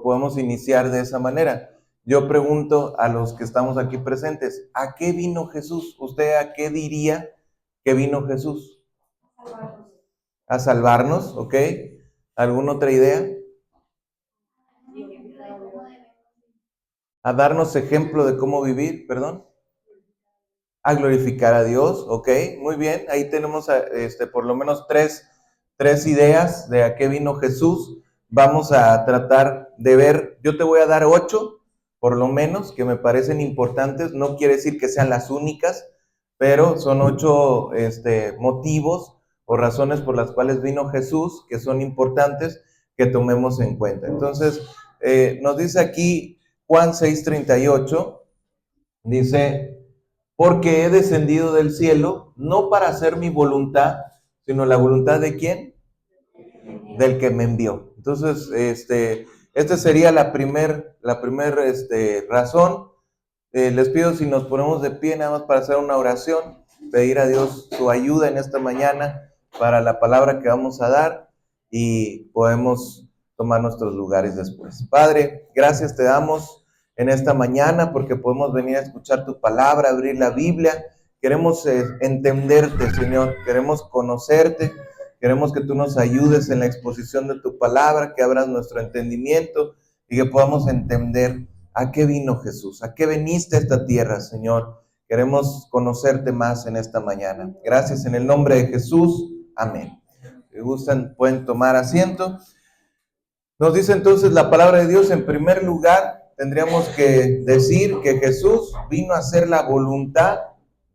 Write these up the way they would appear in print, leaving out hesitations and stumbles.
podemos iniciar de esa manera. Yo pregunto a los que estamos aquí presentes, ¿a qué vino Jesús? ¿Usted a qué diría que vino Jesús? A salvarnos, ¿ok? ¿Alguna otra idea? A darnos ejemplo de cómo vivir, perdón. A glorificar a Dios, ¿ok? Muy bien, ahí tenemos por lo menos tres ideas de a qué vino Jesús. Vamos a tratar de ver, yo te voy a dar 8, por lo menos, que me parecen importantes. No quiere decir que sean las únicas, pero son 8 motivos o razones por las cuales vino Jesús, que son importantes que tomemos en cuenta. Entonces, nos dice aquí Juan 6:38, dice: porque he descendido del cielo, no para hacer mi voluntad, sino la voluntad ¿de quién? Del que me envió. Entonces, esta sería la primer razón. Les pido si nos ponemos de pie nada más para hacer una oración, pedir a Dios su ayuda en esta mañana para la palabra que vamos a dar y podemos tomar nuestros lugares después. Padre, gracias te damos en esta mañana porque podemos venir a escuchar tu palabra, abrir la Biblia. Queremos entenderte, Señor, queremos conocerte, queremos que tú nos ayudes en la exposición de tu palabra, que abras nuestro entendimiento y que podamos entender a qué vino Jesús, a qué viniste a esta tierra, Señor. Queremos conocerte más en esta mañana. Gracias en el nombre de Jesús. Amén. Si gustan, pueden tomar asiento. Nos dice entonces la palabra de Dios, en primer lugar, tendríamos que decir que Jesús vino a hacer la voluntad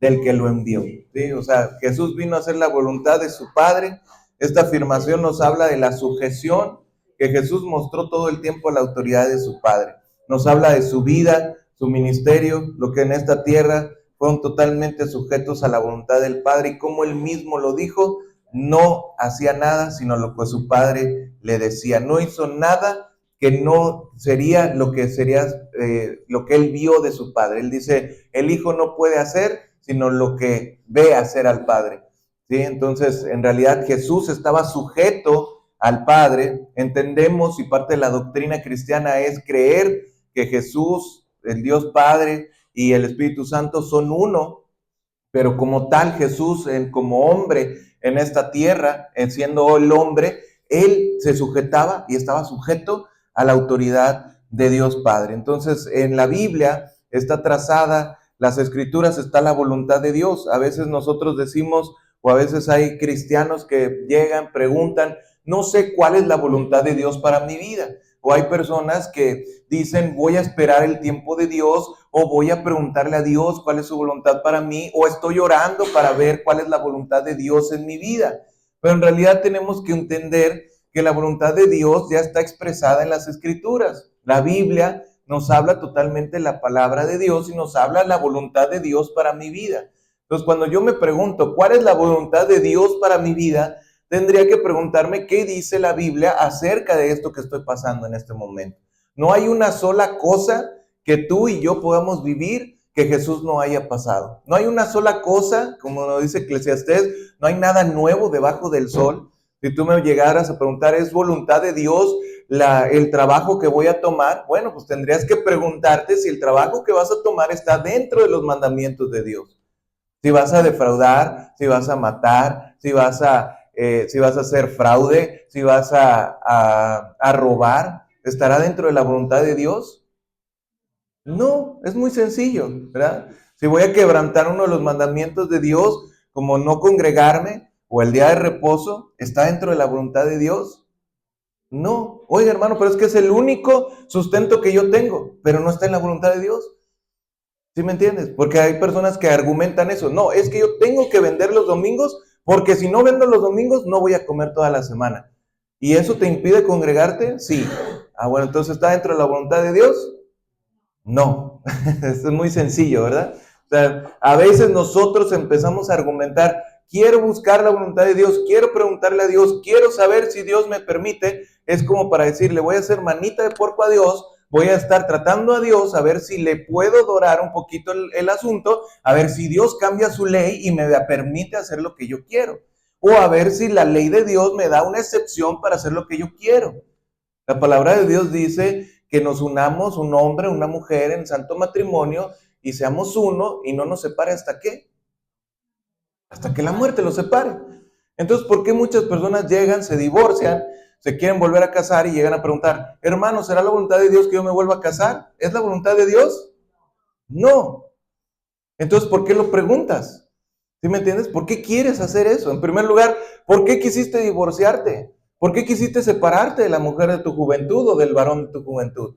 del que lo envió, ¿sí? O sea, Jesús vino a hacer la voluntad de su Padre. Esta afirmación nos habla de la sujeción que Jesús mostró todo el tiempo a la autoridad de su Padre. Nos habla de su vida, su ministerio, lo que en esta tierra fueron totalmente sujetos a la voluntad del Padre, y como él mismo lo dijo, no hacía nada sino lo que su Padre le decía. No hizo nada que no sería lo que él vio de su Padre. Él dice, el Hijo no puede hacer sino lo que ve hacer al Padre, ¿sí? Entonces, en realidad Jesús estaba sujeto al Padre. Entendemos, y parte de la doctrina cristiana es creer que Jesús, el Dios Padre y el Espíritu Santo son uno, pero como tal Jesús, como hombre en esta tierra, siendo el hombre, él se sujetaba y estaba sujeto a la autoridad de Dios Padre. Entonces, en la Biblia está trazada, las Escrituras, está la voluntad de Dios. A veces nosotros decimos, o a veces hay cristianos que llegan, preguntan, no sé cuál es la voluntad de Dios para mi vida. O hay personas que dicen, voy a esperar el tiempo de Dios, o voy a preguntarle a Dios cuál es su voluntad para mí, o estoy orando para ver cuál es la voluntad de Dios en mi vida. Pero en realidad tenemos que entender que la voluntad de Dios ya está expresada en las Escrituras. La Biblia nos habla totalmente la palabra de Dios y nos habla la voluntad de Dios para mi vida. Entonces, cuando yo me pregunto, ¿cuál es la voluntad de Dios para mi vida?, tendría que preguntarme qué dice la Biblia acerca de esto que estoy pasando en este momento. No hay una sola cosa que tú y yo podamos vivir que Jesús no haya pasado. No hay una sola cosa, como nos dice Eclesiastés, no hay nada nuevo debajo del sol. Si tú me llegaras a preguntar, ¿es voluntad de Dios el trabajo que voy a tomar? Bueno, pues tendrías que preguntarte si el trabajo que vas a tomar está dentro de los mandamientos de Dios. Si vas a defraudar, si vas a matar, si vas a hacer fraude, si vas a robar, ¿estará dentro de la voluntad de Dios? No, es muy sencillo, ¿verdad? Si voy a quebrantar uno de los mandamientos de Dios, como no congregarme o el día de reposo, ¿está dentro de la voluntad de Dios? No. Oye, hermano, pero es que es el único sustento que yo tengo, pero no está en la voluntad de Dios. ¿Sí me entiendes? Porque hay personas que argumentan eso. No, es que yo tengo que vender los domingos, porque si no vendo los domingos, no voy a comer toda la semana. ¿Y eso te impide congregarte? Sí. Ah, bueno, entonces ¿está dentro de la voluntad de Dios? No. Esto es muy sencillo, ¿verdad? O sea, a veces nosotros empezamos a argumentar, quiero buscar la voluntad de Dios, quiero preguntarle a Dios, quiero saber si Dios me permite. Es como para decirle, voy a hacer manita de puerco a Dios, voy a estar tratando a Dios a ver si le puedo dorar un poquito el asunto, a ver si Dios cambia su ley y me permite hacer lo que yo quiero. O a ver si la ley de Dios me da una excepción para hacer lo que yo quiero. La palabra de Dios dice que nos unamos un hombre, una mujer en santo matrimonio y seamos uno y no nos separe hasta qué? Hasta que la muerte los separe. Entonces, ¿por qué muchas personas llegan, se divorcian, se quieren volver a casar y llegan a preguntar, hermano, ¿será la voluntad de Dios que yo me vuelva a casar? ¿Es la voluntad de Dios? No. Entonces, ¿por qué lo preguntas? ¿Sí me entiendes? ¿Por qué quieres hacer eso? En primer lugar, ¿por qué quisiste divorciarte? ¿Por qué quisiste separarte de la mujer de tu juventud o del varón de tu juventud?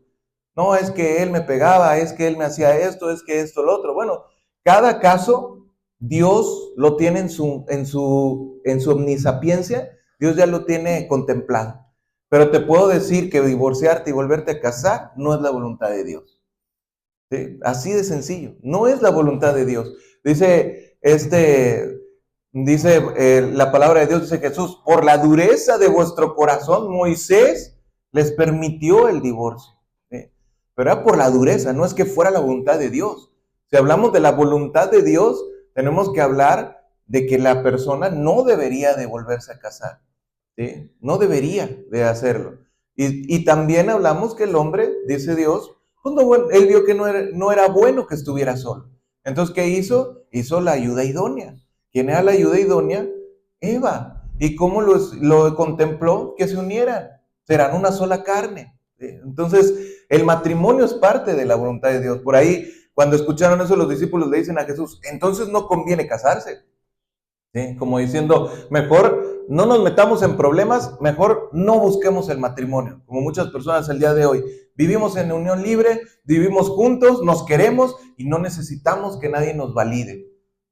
No, es que él me pegaba, es que él me hacía esto, es que esto, lo otro. Bueno, cada caso Dios lo tiene en su omnisapiencia, Dios ya lo tiene contemplado. Pero te puedo decir que divorciarte y volverte a casar no es la voluntad de Dios. ¿Sí? Así de sencillo, no es la voluntad de Dios. La palabra de Dios, dice Jesús, por la dureza de vuestro corazón, Moisés les permitió el divorcio. ¿Sí? Pero era por la dureza, no es que fuera la voluntad de Dios. Si hablamos de la voluntad de Dios, tenemos que hablar de que la persona no debería de volverse a casar. ¿Sí? No debería de hacerlo. Y también hablamos que el hombre, dice Dios, pues no, bueno, él vio que no era bueno que estuviera solo. Entonces, ¿qué hizo? Hizo la ayuda idónea. ¿Quién era la ayuda idónea? Eva. ¿Y cómo lo contempló? Que se unieran. Serán una sola carne. ¿Sí? Entonces, el matrimonio es parte de la voluntad de Dios. Por ahí, cuando escucharon eso, los discípulos le dicen a Jesús, entonces no conviene casarse. ¿Sí? Como diciendo, mejor no nos metamos en problemas, mejor no busquemos el matrimonio. Como muchas personas el día de hoy. Vivimos en unión libre, vivimos juntos, nos queremos y no necesitamos que nadie nos valide.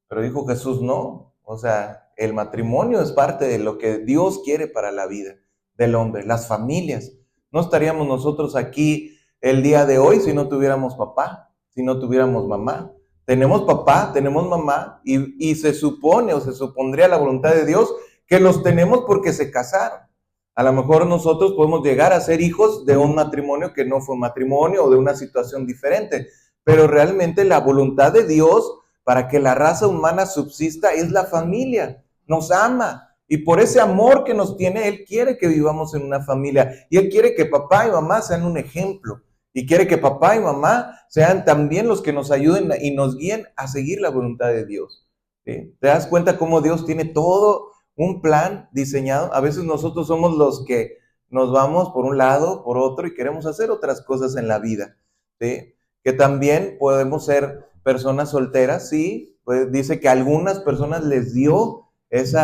Pero dijo Jesús, no. O sea, el matrimonio es parte de lo que Dios quiere para la vida del hombre, las familias. No estaríamos nosotros aquí el día de hoy si no tuviéramos papá, si no tuviéramos mamá. Tenemos papá, tenemos mamá y se supone o se supondría la voluntad de Dios que los tenemos porque se casaron. A lo mejor nosotros podemos llegar a ser hijos de un matrimonio que no fue matrimonio o de una situación diferente, pero realmente la voluntad de Dios para que la raza humana subsista es la familia. Nos ama y por ese amor que nos tiene, Él quiere que vivamos en una familia y Él quiere que papá y mamá sean un ejemplo. Y quiere que papá y mamá sean también los que nos ayuden y nos guíen a seguir la voluntad de Dios. ¿Sí? ¿Te das cuenta cómo Dios tiene todo un plan diseñado? A veces nosotros somos los que nos vamos por un lado, por otro y queremos hacer otras cosas en la vida. ¿Sí? Que también podemos ser personas solteras, sí. Pues dice que a algunas personas les dio ese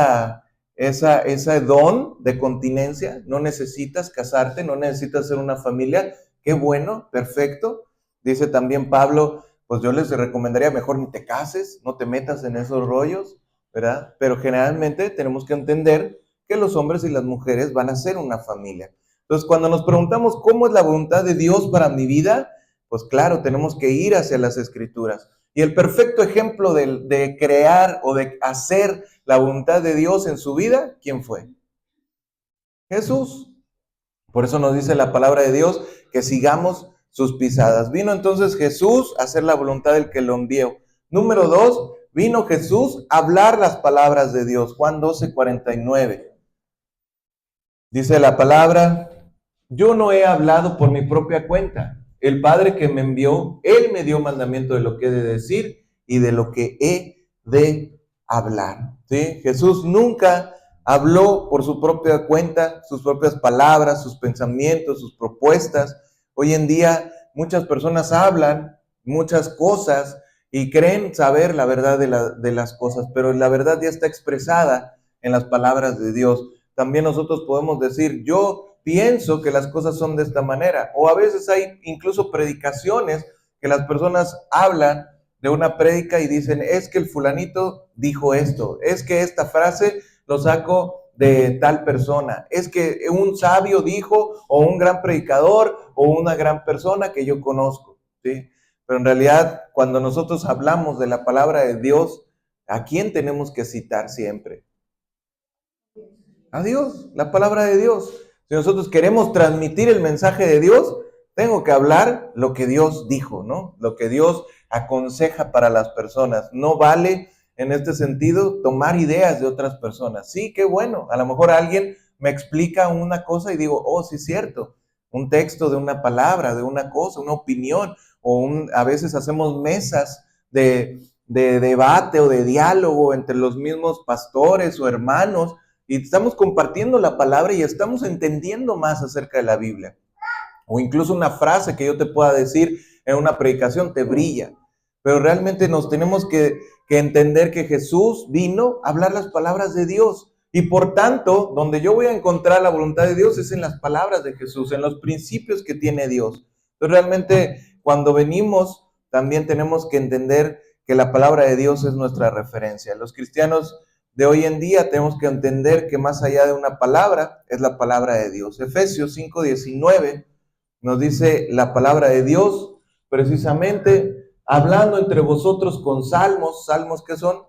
don de continencia. No necesitas casarte, no necesitas ser una familia. Qué bueno, perfecto. Dice también Pablo, pues yo les recomendaría mejor ni te cases, no te metas en esos rollos, ¿verdad? Pero generalmente tenemos que entender que los hombres y las mujeres van a ser una familia. Entonces, cuando nos preguntamos cómo es la voluntad de Dios para mi vida, pues claro, tenemos que ir hacia las Escrituras. Y el perfecto ejemplo de crear o de hacer la voluntad de Dios en su vida, ¿quién fue? Jesús. Por eso nos dice la palabra de Dios que sigamos sus pisadas. Vino entonces Jesús a hacer la voluntad del que lo envió. Número 2, vino Jesús a hablar las palabras de Dios. Juan 12:49. Dice la palabra, yo no he hablado por mi propia cuenta. El Padre que me envió, Él me dio mandamiento de lo que he de decir y de lo que he de hablar. ¿Sí? Jesús nunca habló por su propia cuenta, sus propias palabras, sus pensamientos, sus propuestas. Hoy en día muchas personas hablan muchas cosas y creen saber la verdad de las cosas, pero la verdad ya está expresada en las palabras de Dios. También nosotros podemos decir, yo pienso que las cosas son de esta manera. O a veces hay incluso predicaciones que las personas hablan de una prédica y dicen, es que el fulanito dijo esto, es que esta frase lo saco de tal persona, es que un sabio dijo, o un gran predicador, o una gran persona que yo conozco, ¿sí? Pero en realidad, cuando nosotros hablamos de la palabra de Dios, ¿a quién tenemos que citar siempre? A Dios, la palabra de Dios. Si nosotros queremos transmitir el mensaje de Dios, tengo que hablar lo que Dios dijo, ¿no? Lo que Dios aconseja para las personas. No vale, en este sentido, tomar ideas de otras personas. Sí, qué bueno. A lo mejor alguien me explica una cosa y digo, oh, sí es cierto. un texto de una palabra, de una cosa, una opinión, a veces hacemos mesas de debate o de diálogo entre los mismos pastores o hermanos, y estamos compartiendo la palabra y estamos entendiendo más acerca de la Biblia. O incluso una frase que yo te pueda decir en una predicación te brilla. Pero realmente nos tenemos que entender que Jesús vino a hablar las palabras de Dios. Y por tanto, donde yo voy a encontrar la voluntad de Dios es en las palabras de Jesús, en los principios que tiene Dios. Entonces realmente cuando venimos también tenemos que entender que la palabra de Dios es nuestra referencia. Los cristianos de hoy en día tenemos que entender que más allá de una palabra es la palabra de Dios. Efesios 5:19 nos dice la palabra de Dios, precisamente hablando entre vosotros con salmos. ¿Salmos qué son?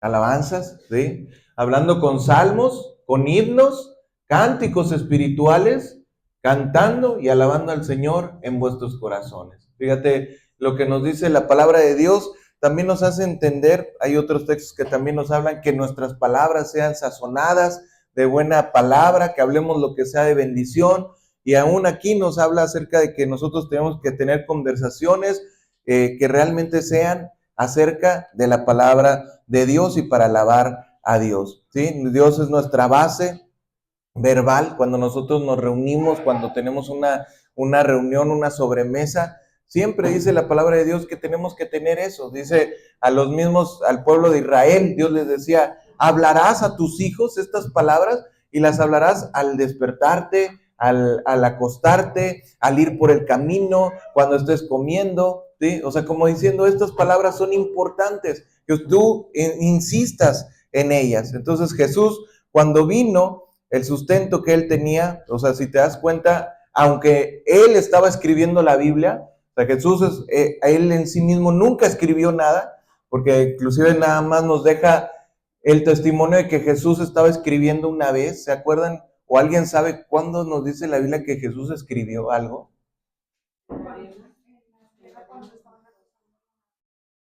Alabanzas, ¿sí? Hablando con salmos, con himnos, cánticos espirituales, cantando y alabando al Señor en vuestros corazones. Fíjate lo que nos dice la palabra de Dios. También nos hace entender, hay otros textos que también nos hablan que nuestras palabras sean sazonadas de buena palabra, que hablemos lo que sea de bendición. Y aún aquí nos habla acerca de que nosotros tenemos que tener conversaciones que realmente sean acerca de la palabra de Dios y para alabar a Dios, ¿sí? Dios es nuestra base verbal. Cuando nosotros nos reunimos, cuando tenemos una reunión, una sobremesa, siempre dice la palabra de Dios que tenemos que tener eso. Dice al pueblo de Israel, Dios les decía, hablarás a tus hijos estas palabras y las hablarás al despertarte, al acostarte, al ir por el camino, cuando estés comiendo, ¿sí? O sea, como diciendo, estas palabras son importantes, que tú insistas en ellas. Entonces Jesús, cuando vino, el sustento que él tenía, o sea, si te das cuenta, aunque él estaba escribiendo la Biblia, o sea, Jesús, él en sí mismo nunca escribió nada, porque inclusive nada más nos deja el testimonio de que Jesús estaba escribiendo una vez. ¿Se acuerdan? ¿O alguien sabe cuándo nos dice la Biblia que Jesús escribió algo?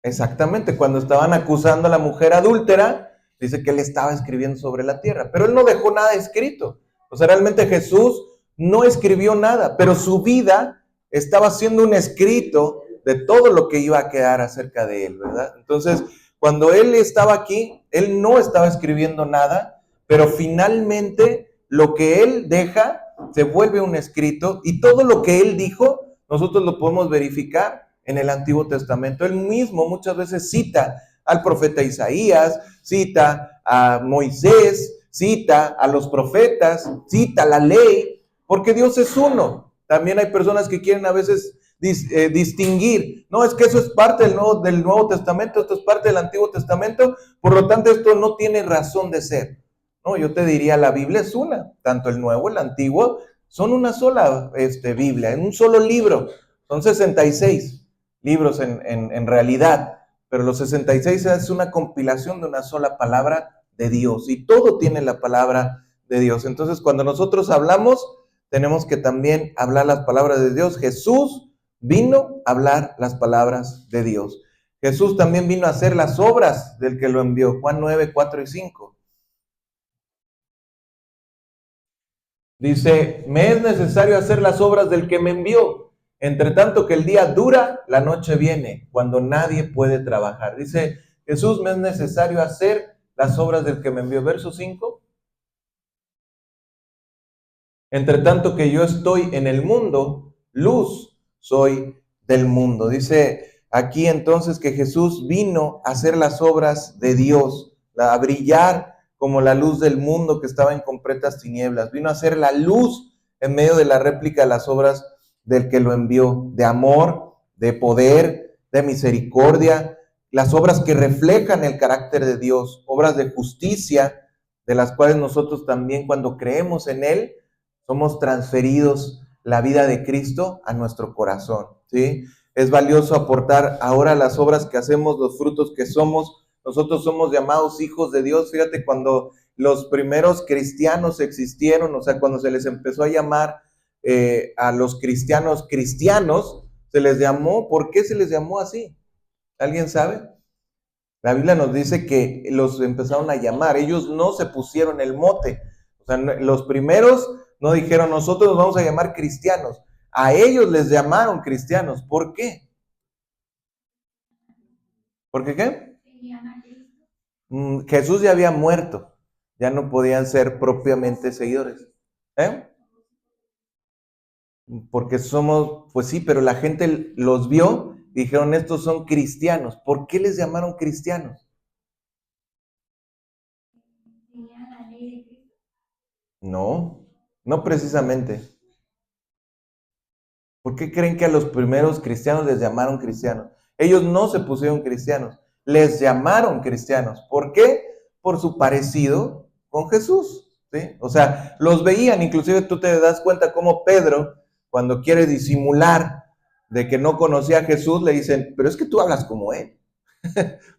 Exactamente, cuando estaban acusando a la mujer adúltera, dice que él estaba escribiendo sobre la tierra, pero él no dejó nada escrito. O sea, realmente Jesús no escribió nada, pero su vida estaba siendo un escrito de todo lo que iba a quedar acerca de él, ¿verdad? Entonces, cuando él estaba aquí, él no estaba escribiendo nada, pero finalmente lo que él deja se vuelve un escrito y todo lo que él dijo, nosotros lo podemos verificar en el Antiguo Testamento. Él mismo muchas veces cita al profeta Isaías, cita a Moisés, cita a los profetas, cita la ley, porque Dios es uno. También hay personas que quieren a veces distinguir, no, es que eso es parte del Nuevo Testamento, esto es parte del Antiguo Testamento, por lo tanto esto no tiene razón de ser. No, yo te diría, la Biblia es una, tanto el Nuevo, el Antiguo, son una sola Biblia, en un solo libro, son 66 libros en realidad, pero los 66 es una compilación de una sola palabra de Dios y todo tiene la palabra de Dios. Entonces, cuando nosotros hablamos, tenemos que también hablar las palabras de Dios. Jesús vino a hablar las palabras de Dios. Jesús también vino a hacer las obras del que lo envió. Juan 9, 4 y 5. Dice, me es necesario hacer las obras del que me envió. Entre tanto que el día dura, la noche viene, cuando nadie puede trabajar. Dice Jesús, me es necesario hacer las obras del que me envió. Verso 5. Entre tanto que yo estoy en el mundo, luz soy del mundo. Dice aquí entonces que Jesús vino a hacer las obras de Dios, a brillar como la luz del mundo que estaba en completas tinieblas. Vino a ser la luz en medio de la réplica de las obras del que lo envió, de amor, de poder, de misericordia, las obras que reflejan el carácter de Dios, obras de justicia, de las cuales nosotros también cuando creemos en Él, somos transferidos la vida de Cristo a nuestro corazón, ¿sí? Es valioso aportar ahora las obras que hacemos, los frutos que somos. Nosotros somos llamados hijos de Dios. Fíjate, cuando los primeros cristianos existieron, o sea, cuando se les empezó a llamar a los cristianos, se les llamó, ¿por qué se les llamó así? ¿Alguien sabe? La Biblia nos dice que los empezaron a llamar, ellos no se pusieron el mote. O sea, los primeros No dijeron, nosotros nos vamos a llamar cristianos. A ellos les llamaron cristianos. ¿Por qué? ¿Por qué qué? Jesús ya había muerto. Ya no podían ser propiamente seguidores. Porque somos, pues sí, pero la gente los vio y dijeron, estos son cristianos. ¿Por qué les llamaron cristianos? No, no precisamente. ¿Por qué creen que a los primeros cristianos les llamaron cristianos? Ellos no se pusieron cristianos, les llamaron cristianos. ¿Por qué? Por su parecido con Jesús, ¿sí? O sea, los veían, inclusive tú te das cuenta cómo Pedro, cuando quiere disimular de que no conocía a Jesús, le dicen, pero es que tú hablas como él.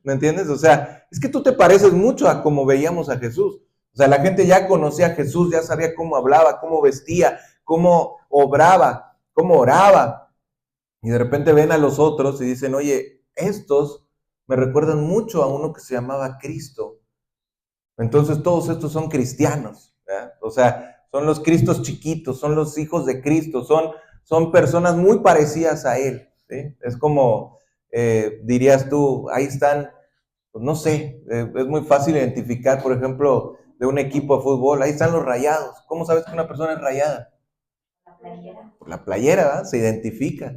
¿Me entiendes? O sea, es que tú te pareces mucho a como veíamos a Jesús. O sea, la gente ya conocía a Jesús, ya sabía cómo hablaba, cómo vestía, cómo obraba, cómo oraba. Y de repente ven a los otros y dicen, oye, estos me recuerdan mucho a uno que se llamaba Cristo. Entonces todos estos son cristianos, ¿verdad? O sea, son los Cristos chiquitos, son los hijos de Cristo, son personas muy parecidas a Él, ¿sí? Es como, dirías tú, ahí están, pues no sé, es muy fácil identificar, por ejemplo, de un equipo de fútbol, ahí están los rayados. ¿Cómo sabes que una persona es rayada? La playera. Por la playera, ¿verdad? Se identifica.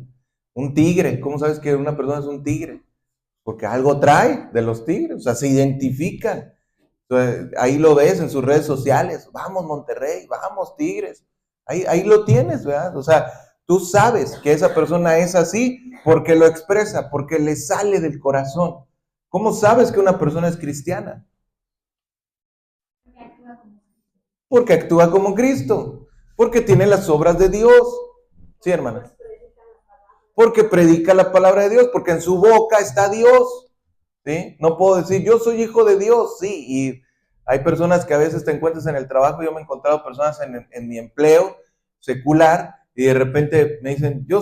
Un tigre, ¿cómo sabes que una persona es un tigre? Porque algo trae de los tigres, o sea, se identifican. Entonces, ahí lo ves en sus redes sociales, vamos Monterrey, vamos Tigres, ahí lo tienes, ¿verdad? O sea, tú sabes que esa persona es así porque lo expresa, porque le sale del corazón. ¿Cómo sabes que una persona es cristiana? Porque actúa como Cristo, porque tiene las obras de Dios. Sí, hermana. Porque predica la palabra de Dios, porque en su boca está Dios. ¿Sí? No puedo decir, yo soy hijo de Dios, sí, y hay personas que a veces te encuentras en el trabajo, yo me he encontrado personas en mi empleo secular, y de repente me dicen, yo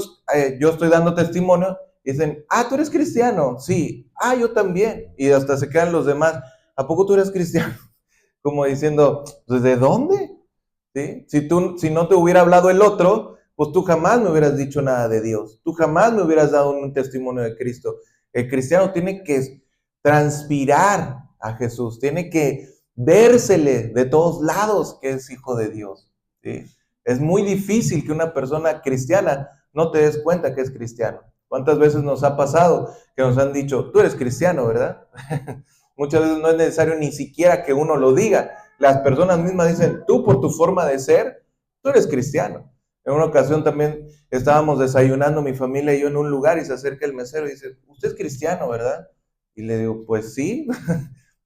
estoy dando testimonio, y dicen, tú eres cristiano, sí, yo también, y hasta se quedan los demás, ¿a poco tú eres cristiano? Como diciendo, pues, ¿de dónde? ¿Sí? Si no te hubiera hablado el otro, pues tú jamás me hubieras dicho nada de Dios, tú jamás me hubieras dado un testimonio de Cristo. El cristiano tiene que transpirar a Jesús, tiene que vérsele de todos lados que es hijo de Dios, ¿sí? Es muy difícil que una persona cristiana no te des cuenta que es cristiano. ¿Cuántas veces nos ha pasado que nos han dicho, tú eres cristiano, ¿verdad? Muchas veces no es necesario ni siquiera que uno lo diga. Las personas mismas dicen, tú por tu forma de ser, tú eres cristiano. En una ocasión también estábamos desayunando mi familia y yo en un lugar y se acerca el mesero y dice, usted es cristiano, ¿verdad? Y le digo, pues sí.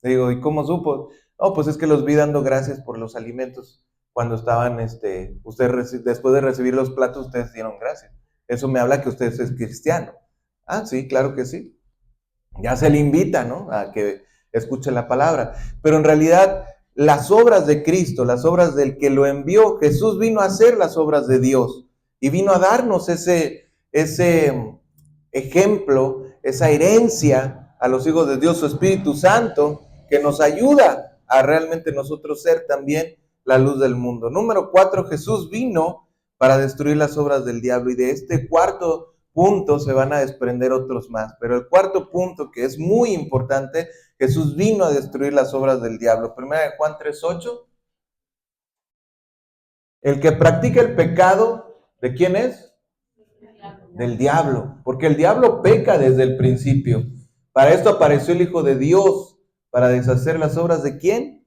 Le digo, ¿y cómo supo? No, pues es que los vi dando gracias por los alimentos. Cuando estaban, después de recibir los platos, ustedes dieron gracias. Eso me habla que usted es cristiano. Sí, claro que sí. Ya se le invita, ¿no? A que escuche la palabra. Pero en realidad, las obras de Cristo, las obras del que lo envió, Jesús vino a hacer las obras de Dios y vino a darnos ese ejemplo, esa herencia a los hijos de Dios, su Espíritu Santo, que nos ayuda a realmente nosotros ser también la luz del mundo. Número 4, Jesús vino para destruir las obras del diablo, y de este cuarto punto se van a desprender otros más. Pero el cuarto punto, que es muy importante, Jesús vino a destruir las obras del diablo. Primera de Juan 3:8. El que practica el pecado, ¿de quién es? Del diablo, porque el diablo peca desde el principio. Para esto apareció el Hijo de Dios, para deshacer las obras ¿de quién?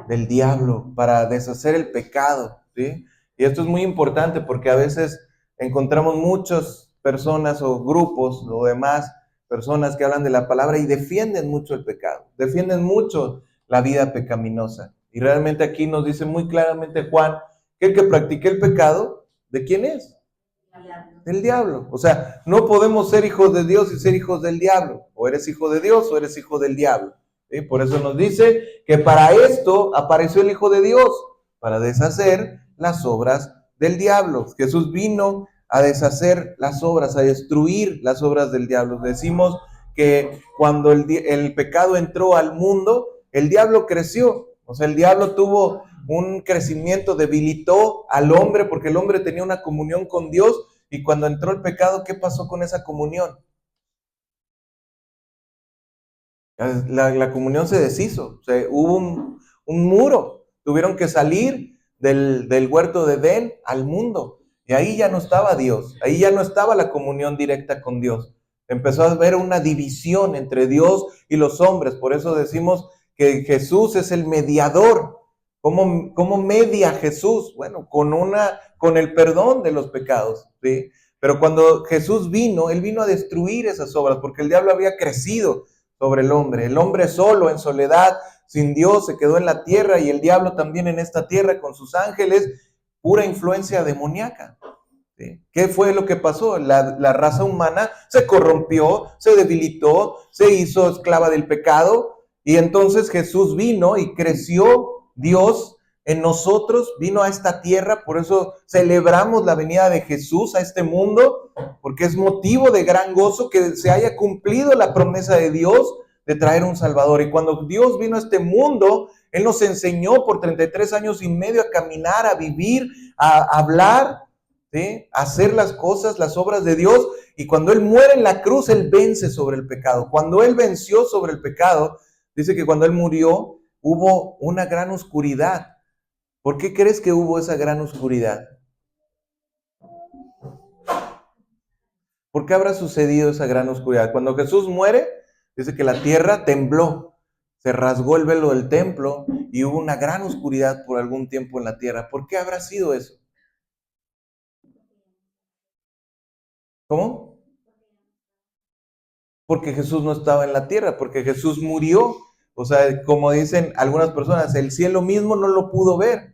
Del diablo, para deshacer el pecado, ¿sí? Y esto es muy importante porque a veces encontramos muchas personas o grupos o demás personas que hablan de la palabra y defienden mucho el pecado, defienden mucho la vida pecaminosa. Y realmente aquí nos dice muy claramente Juan que el que practique el pecado, ¿de quién es? Del diablo. O sea, no podemos ser hijos de Dios y ser hijos del diablo. O eres hijo de Dios o eres hijo del diablo. ¿Sí? Por eso nos dice que para esto apareció el Hijo de Dios, para deshacer las obras del diablo. Jesús vino a deshacer las obras, a destruir las obras del diablo. Decimos que cuando el pecado entró al mundo, el diablo creció. O sea, el diablo tuvo un crecimiento, debilitó al hombre porque el hombre tenía una comunión con Dios y cuando entró el pecado, ¿qué pasó con esa comunión? La comunión se deshizo, o sea, hubo un muro, tuvieron que salir del huerto de Edén al mundo y ahí ya no estaba Dios, ahí ya no estaba la comunión directa con Dios. Empezó a haber una división entre Dios y los hombres, por eso decimos que Jesús es el mediador. ¿Cómo media Jesús? Bueno, con el perdón de los pecados, ¿sí? Pero cuando Jesús vino, Él vino a destruir esas obras, porque el diablo había crecido sobre el hombre. El hombre solo, en soledad, sin Dios, se quedó en la tierra y el diablo también en esta tierra con sus ángeles, pura influencia demoníaca. ¿Sí? ¿Qué fue lo que pasó? La raza humana se corrompió, se debilitó, se hizo esclava del pecado y entonces Jesús vino y creció Dios en nosotros, vino a esta tierra, por eso celebramos la venida de Jesús a este mundo, porque es motivo de gran gozo que se haya cumplido la promesa de Dios de traer un Salvador. Y cuando Dios vino a este mundo, Él nos enseñó por 33 años y medio a caminar, a vivir, a hablar, ¿sí? A hacer las cosas, las obras de Dios. Y cuando Él muere en la cruz, Él vence sobre el pecado. Cuando Él venció sobre el pecado, dice que cuando Él murió, hubo una gran oscuridad. ¿Por qué crees que hubo esa gran oscuridad? ¿Por qué habrá sucedido esa gran oscuridad? Cuando Jesús muere, dice que la tierra tembló, se rasgó el velo del templo y hubo una gran oscuridad por algún tiempo en la tierra. ¿Por qué habrá sido eso? ¿Cómo? Porque Jesús no estaba en la tierra, porque Jesús murió. O sea, como dicen algunas personas, el cielo mismo no lo pudo ver.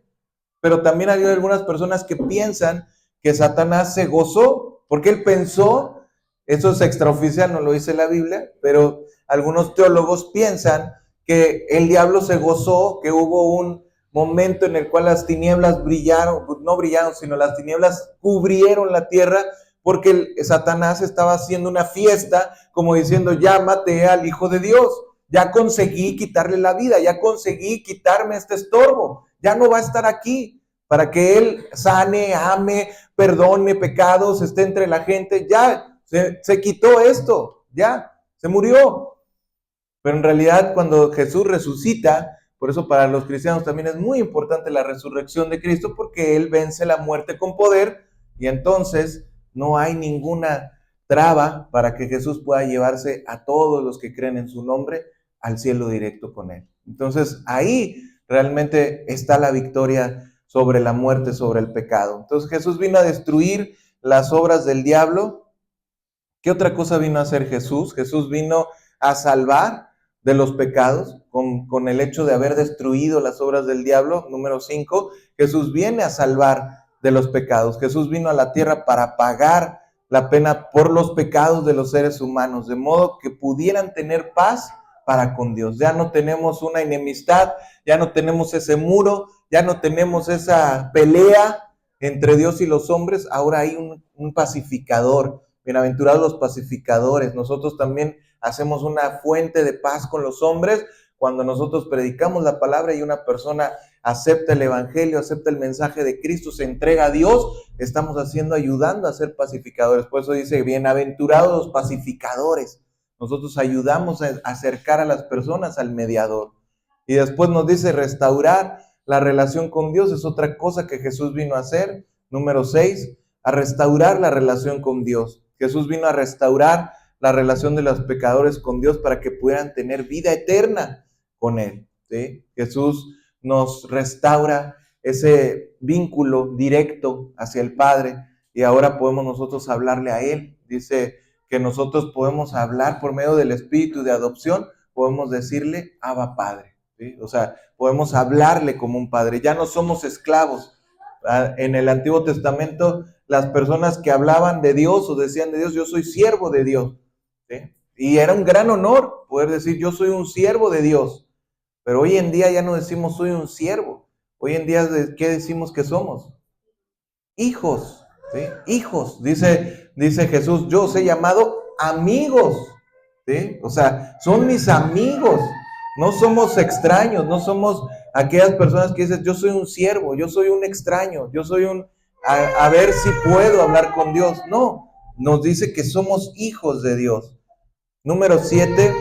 Pero también hay algunas personas que piensan que Satanás se gozó, porque él pensó, eso es extraoficial, no lo dice la Biblia, pero algunos teólogos piensan que el diablo se gozó, que hubo un momento en el cual las tinieblas brillaron, no brillaron, sino las tinieblas cubrieron la tierra, porque Satanás estaba haciendo una fiesta, como diciendo, ya maté al Hijo de Dios, ya conseguí quitarle la vida, ya conseguí quitarme este estorbo, ya no va a estar aquí, para que Él sane, ame, perdone pecados, esté entre la gente, ya se quitó esto, ya, se murió. Pero en realidad cuando Jesús resucita, por eso para los cristianos también es muy importante la resurrección de Cristo, porque Él vence la muerte con poder y entonces no hay ninguna traba para que Jesús pueda llevarse a todos los que creen en su nombre al cielo directo con Él. Entonces ahí realmente está la victoria sobre la muerte, sobre el pecado. Entonces Jesús vino a destruir las obras del diablo. ¿Qué otra cosa vino a hacer Jesús? Jesús vino a salvar de los pecados con el hecho de haber destruido las obras del diablo. Número 5, Jesús viene a salvar de los pecados. Jesús vino a la tierra para pagar la pena por los pecados de los seres humanos, de modo que pudieran tener paz para con Dios. Ya no tenemos una enemistad, ya no tenemos ese muro, ya no tenemos esa pelea entre Dios y los hombres, ahora hay un pacificador. Bienaventurados los pacificadores. Nosotros también hacemos una fuente de paz con los hombres cuando nosotros predicamos la palabra y una persona acepta el evangelio, acepta el mensaje de Cristo, se entrega a Dios, estamos ayudando a ser pacificadores. Por eso dice, bienaventurados los pacificadores. Nosotros ayudamos a acercar a las personas al mediador. Y después nos dice restaurar la relación con Dios, es otra cosa que Jesús vino a hacer. Número 6, a restaurar la relación con Dios. Jesús vino a restaurar la relación de los pecadores con Dios para que pudieran tener vida eterna con Él, ¿sí? Jesús nos restaura ese vínculo directo hacia el Padre y ahora podemos nosotros hablarle a Él. Dice que nosotros podemos hablar por medio del Espíritu de adopción, podemos decirle Abba Padre, ¿sí? O sea, podemos hablarle como un padre. Ya no somos esclavos. En el Antiguo Testamento, las personas que hablaban de Dios o decían de Dios, yo soy siervo de Dios, ¿sí? Y era un gran honor poder decir, yo soy un siervo de Dios. Pero hoy en día ya no decimos soy un siervo. Hoy en día, ¿qué decimos que somos? Hijos, ¿sí? Hijos. Dice Jesús, yo os he llamado amigos, ¿sí? O sea, son mis amigos. No somos extraños, no somos aquellas personas que dicen, yo soy un siervo, yo soy un extraño, yo soy a ver si puedo hablar con Dios. No, nos dice que somos hijos de Dios. Número 7,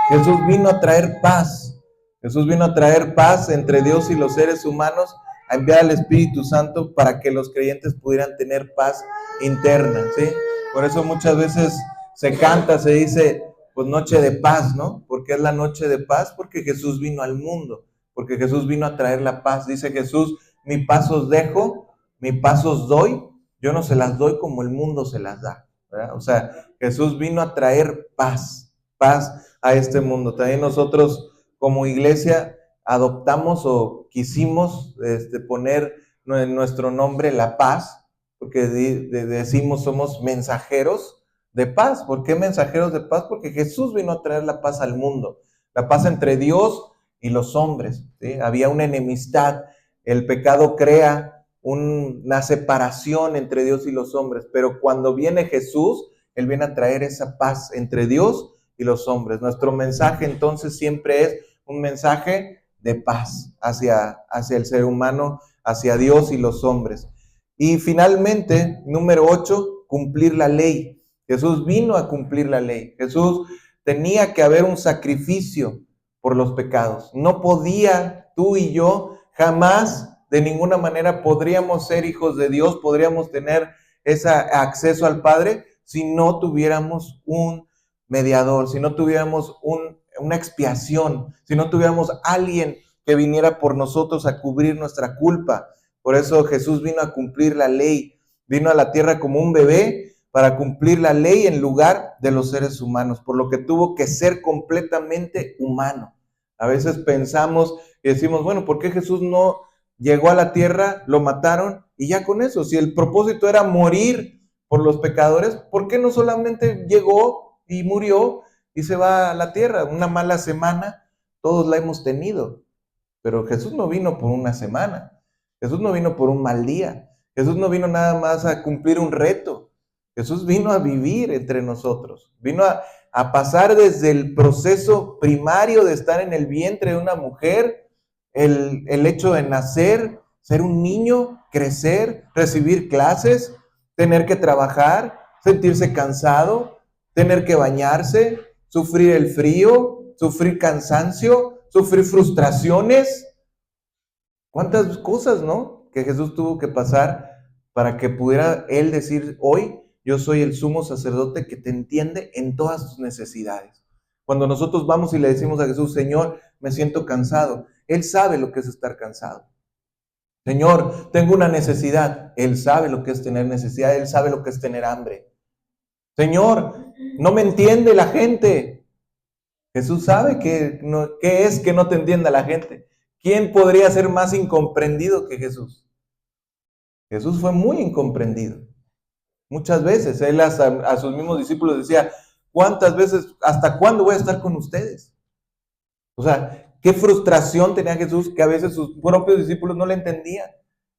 Jesús vino a traer paz. Jesús vino a traer paz entre Dios y los seres humanos, a enviar al Espíritu Santo para que los creyentes pudieran tener paz interna, ¿sí? Por eso muchas veces se canta, se dice, pues noche de paz, ¿no? ¿Por qué es la noche de paz? Porque Jesús vino al mundo, porque Jesús vino a traer la paz. Dice Jesús, mi paz os dejo, mi paz os doy, yo no se las doy como el mundo se las da, ¿verdad? O sea, Jesús vino a traer paz, paz a este mundo. También nosotros como iglesia adoptamos o quisimos poner en nuestro nombre la paz, porque decimos somos mensajeros de paz. ¿Por qué mensajeros de paz? Porque Jesús vino a traer la paz al mundo, la paz entre Dios y los hombres, ¿sí? Había una enemistad, el pecado crea una separación entre Dios y los hombres, pero cuando viene Jesús, Él viene a traer esa paz entre Dios y los hombres. Nuestro mensaje entonces siempre es un mensaje de paz hacia el ser humano, hacia Dios y los hombres. Y finalmente, número 8, cumplir la ley. Jesús vino a cumplir la ley. Jesús tenía que haber un sacrificio por los pecados. No podía tú y yo jamás, de ninguna manera, podríamos ser hijos de Dios, podríamos tener ese acceso al Padre si no tuviéramos un mediador, si no tuviéramos una expiación, si no tuviéramos alguien que viniera por nosotros a cubrir nuestra culpa. Por eso Jesús vino a cumplir la ley, vino a la tierra como un bebé para cumplir la ley en lugar de los seres humanos, por lo que tuvo que ser completamente humano. A veces pensamos y decimos, bueno, ¿por qué Jesús no llegó a la tierra, lo mataron y ya con eso? Si el propósito era morir por los pecadores, ¿por qué no solamente llegó y murió y se va a la tierra? Una mala semana, todos la hemos tenido, pero Jesús no vino por una semana, Jesús no vino por un mal día, Jesús no vino nada más a cumplir un reto, Jesús vino a vivir entre nosotros, vino a pasar desde el proceso primario de estar en el vientre de una mujer, el hecho de nacer, ser un niño, crecer, recibir clases, tener que trabajar, sentirse cansado, tener que bañarse, sufrir el frío, sufrir cansancio, sufrir frustraciones. ¿Cuántas cosas, no? Que Jesús tuvo que pasar para que pudiera Él decir, hoy yo soy el sumo sacerdote que te entiende en todas tus necesidades. Cuando nosotros vamos y le decimos a Jesús, Señor, me siento cansado, Él sabe lo que es estar cansado. Señor, tengo una necesidad, Él sabe lo que es tener necesidad, Él sabe lo que es tener hambre. Señor, no me entiende la gente. Jesús sabe qué es que no te entienda la gente. ¿Quién podría ser más incomprendido que Jesús? Jesús fue muy incomprendido. Muchas veces, Él a sus mismos discípulos decía, ¿cuántas veces, hasta cuándo voy a estar con ustedes? O sea, qué frustración tenía Jesús que a veces sus propios discípulos no le entendían.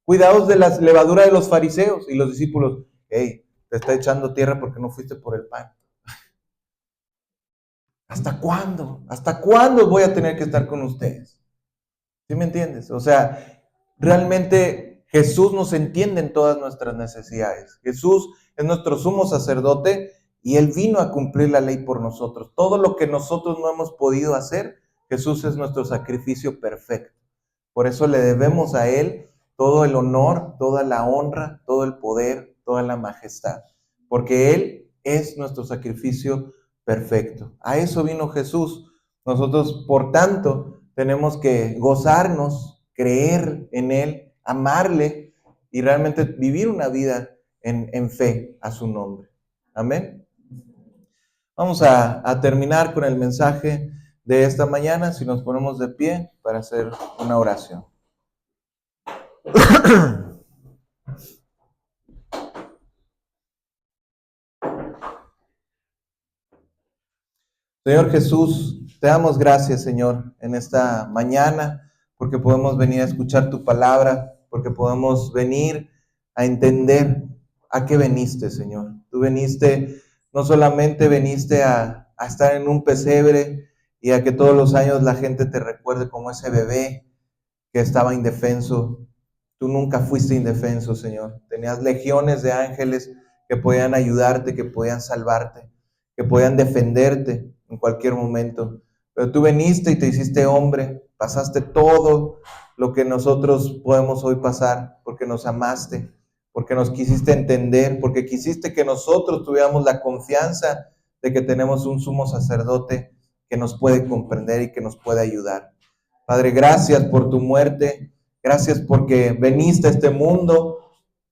Cuidados de la levadura de los fariseos y los discípulos, hey, te está echando tierra porque no fuiste por el pan. ¿Hasta cuándo? ¿Hasta cuándo voy a tener que estar con ustedes? ¿Sí me entiendes? O sea, realmente Jesús nos entiende en todas nuestras necesidades. Jesús es nuestro sumo sacerdote y Él vino a cumplir la ley por nosotros. Todo lo que nosotros no hemos podido hacer, Jesús es nuestro sacrificio perfecto. Por eso le debemos a Él todo el honor, toda la honra, todo el poder, toda la majestad. Porque Él es nuestro sacrificio perfecto. A eso vino Jesús. Nosotros, por tanto, tenemos que gozarnos, creer en Él, amarle y realmente vivir una vida en fe a su nombre. Amén. Vamos a terminar con el mensaje de esta mañana, si nos ponemos de pie para hacer una oración. Señor Jesús, te damos gracias, Señor, en esta mañana, porque podemos venir a escuchar tu palabra, porque podemos venir a entender a qué veniste, Señor. Tú veniste, no solamente veniste a estar en un pesebre y a que todos los años la gente te recuerde como ese bebé, que estaba indefenso. Tú nunca fuiste indefenso, Señor. Tenías legiones de ángeles que podían ayudarte, que podían salvarte, que podían defenderte en cualquier momento. Pero tú viniste y te hiciste hombre, pasaste todo lo que nosotros podemos hoy pasar, porque nos amaste, porque nos quisiste entender, porque quisiste que nosotros tuviéramos la confianza de que tenemos un sumo sacerdote que nos puede comprender y que nos puede ayudar. Padre, gracias por tu muerte, gracias porque veniste a este mundo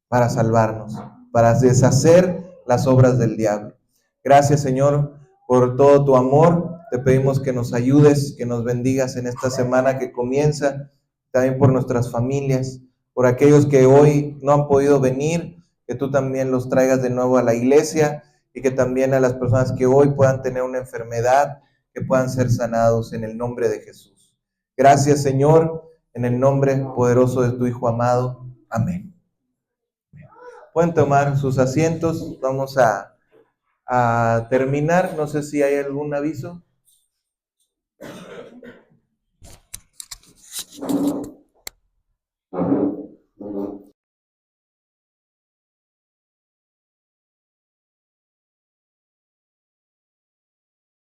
para salvarnos, para deshacer las obras del diablo. Gracias, Señor, por todo tu amor. Te pedimos que nos ayudes, que nos bendigas en esta semana que comienza, también por nuestras familias, por aquellos que hoy no han podido venir, que tú también los traigas de nuevo a la iglesia y que también a las personas que hoy puedan tener una enfermedad, que puedan ser sanados en el nombre de Jesús. Gracias, Señor, en el nombre poderoso de tu Hijo amado. Amén. Pueden tomar sus asientos. Vamos a terminar. No sé si hay algún aviso.